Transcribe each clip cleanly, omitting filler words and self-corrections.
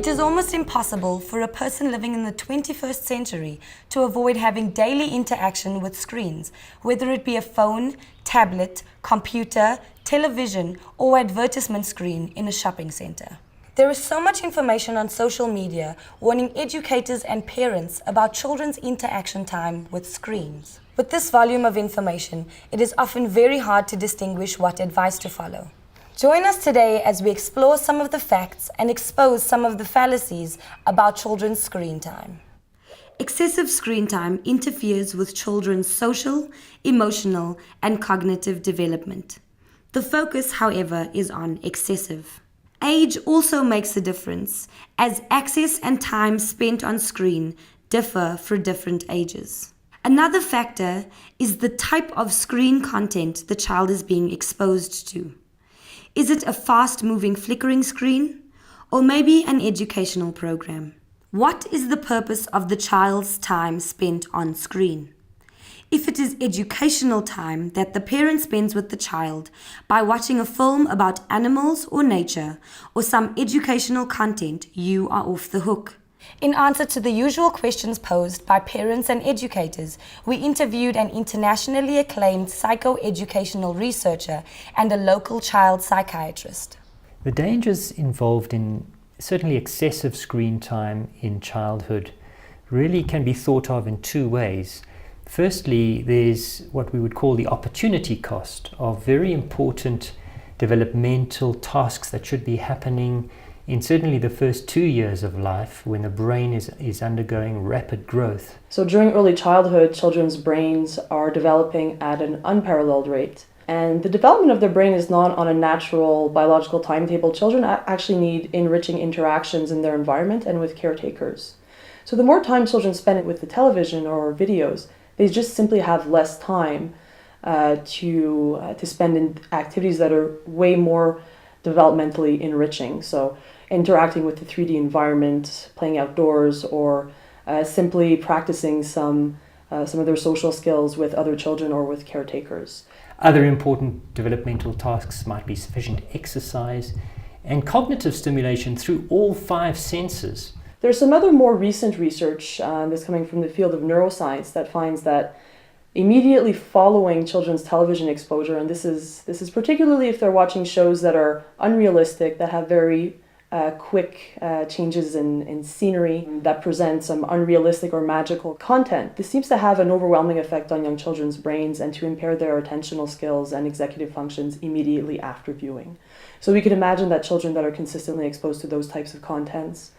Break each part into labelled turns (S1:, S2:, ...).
S1: It is almost impossible for a person living in the 21st century to avoid having daily interaction with screens, whether it be a phone, tablet, computer, television, or advertisement screen in a shopping center. There is so much information on social media warning educators and parents about children's interaction time with screens. With this volume of information, it is often very hard to distinguish what advice to follow. Join us today as we explore some of the facts and expose some of the fallacies about children's screen time. Excessive screen time interferes with children's social, emotional, and cognitive development. The focus, however, is on excessive. Age also makes a difference, as access and time spent on screen differ for different ages. Another factor is the type of screen content the child is being exposed to. Is it a fast-moving flickering screen, or maybe an educational program? What is the purpose of the child's time spent on screen? If it is educational time that the parent spends with the child by watching a film about animals or nature or some educational content, you are off the hook. In answer to the usual questions posed by parents and educators, we interviewed an internationally acclaimed psychoeducational researcher and a local child psychiatrist.
S2: The dangers involved in certainly excessive screen time in childhood really can be thought of in two ways. Firstly, there's what we would call the opportunity cost of very important developmental tasks that should be happening in certainly the first 2 years of life when the brain is undergoing rapid growth.
S3: So during early childhood, children's brains are developing at an unparalleled rate. And the development of their brain is not on a natural biological timetable. Children actually need enriching interactions in their environment and with caretakers. So the more time children spend with the television or videos, they just simply have less time to spend in activities that are way more developmentally enriching. So interacting with the 3D environment, playing outdoors, or simply practicing some of their social skills with other children or with caretakers.
S2: Other important developmental tasks might be sufficient exercise and cognitive stimulation through all 5 senses.
S3: There's some other more recent research that's coming from the field of neuroscience that finds that immediately following children's television exposure, and this is particularly if they're watching shows that are unrealistic, that have very quick changes in scenery, that present some unrealistic or magical content. This seems to have an overwhelming effect on young children's brains and to impair their attentional skills and executive functions immediately after viewing. So we could imagine that children that are consistently exposed to those types of contents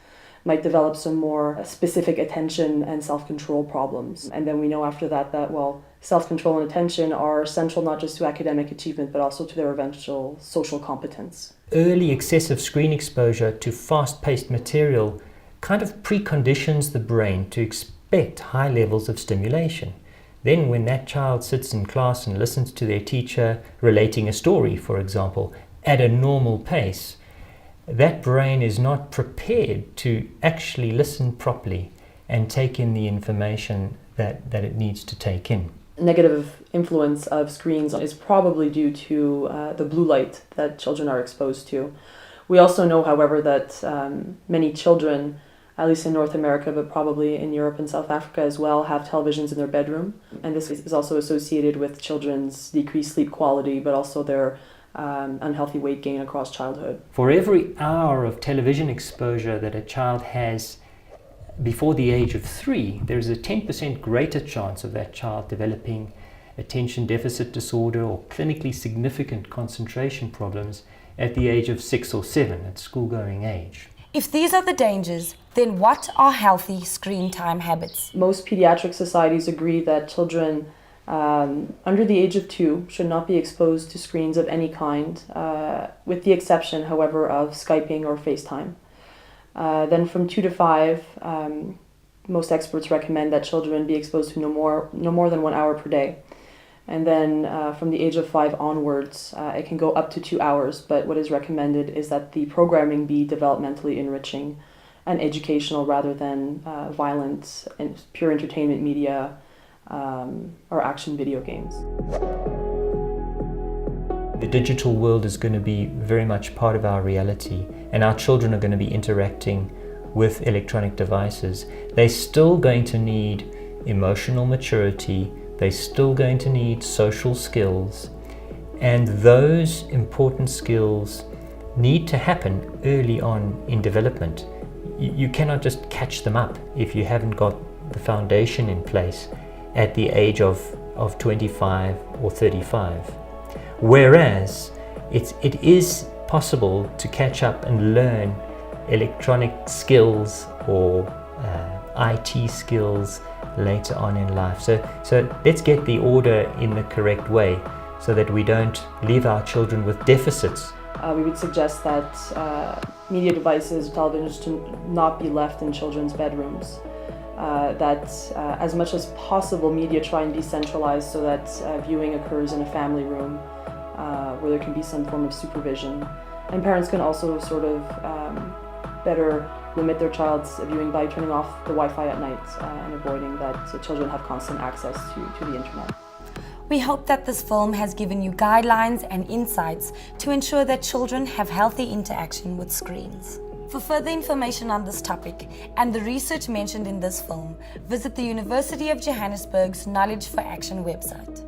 S3: might develop some more specific attention and self-control problems. And then we know after that, well, self-control and attention are central not just to academic achievement, but also to their eventual social competence.
S2: Early excessive screen exposure to fast-paced material kind of preconditions the brain to expect high levels of stimulation. Then when that child sits in class and listens to their teacher relating a story, for example, at a normal pace, that brain is not prepared to actually listen properly and take in the information that it needs to take in.
S3: Negative influence of screens is probably due to the blue light that children are exposed to. We also know, however, that many children, at least in North America, but probably in Europe and South Africa as well, have televisions in their bedroom. And this is also associated with children's decreased sleep quality, but also their unhealthy weight gain across childhood.
S2: For every hour of television exposure that a child has before the age of 3, there is a 10% greater chance of that child developing attention deficit disorder or clinically significant concentration problems at the age of 6 or 7, at school-going age.
S1: If these are the dangers, then what are healthy screen time habits?
S3: Most pediatric societies agree that children under the age of 2 should not be exposed to screens of any kind, with the exception, however, of Skyping or FaceTime. Then from 2 to 5, most experts recommend that children be exposed to no more than 1 hour per day. And then from the age of 5 onwards, it can go up to 2 hours, but what is recommended is that the programming be developmentally enriching and educational rather than violent and pure entertainment media or action video games.
S2: The digital world is going to be very much part of our reality, and our children are going to be interacting with electronic devices, they're still going to need emotional maturity, they're still going to need social skills, and those important skills need to happen early on in development. You cannot just catch them up if you haven't got the foundation in place at the age of 25 or 35. Whereas it is possible to catch up and learn electronic skills or IT skills later on in life. So let's get the order in the correct way so that we don't leave our children with deficits.
S3: We would suggest that media devices, televisions, to not be left in children's bedrooms. That as much as possible, media try and be centralized so that viewing occurs in a family room where there can be some form of supervision. And parents can also sort of better limit their child's viewing by turning off the Wi-Fi at night and avoiding that children have constant access to the internet.
S1: We hope that this film has given you guidelines and insights to ensure that children have healthy interaction with screens. For further information on this topic and the research mentioned in this film, visit the University of Johannesburg's Knowledge for Action website.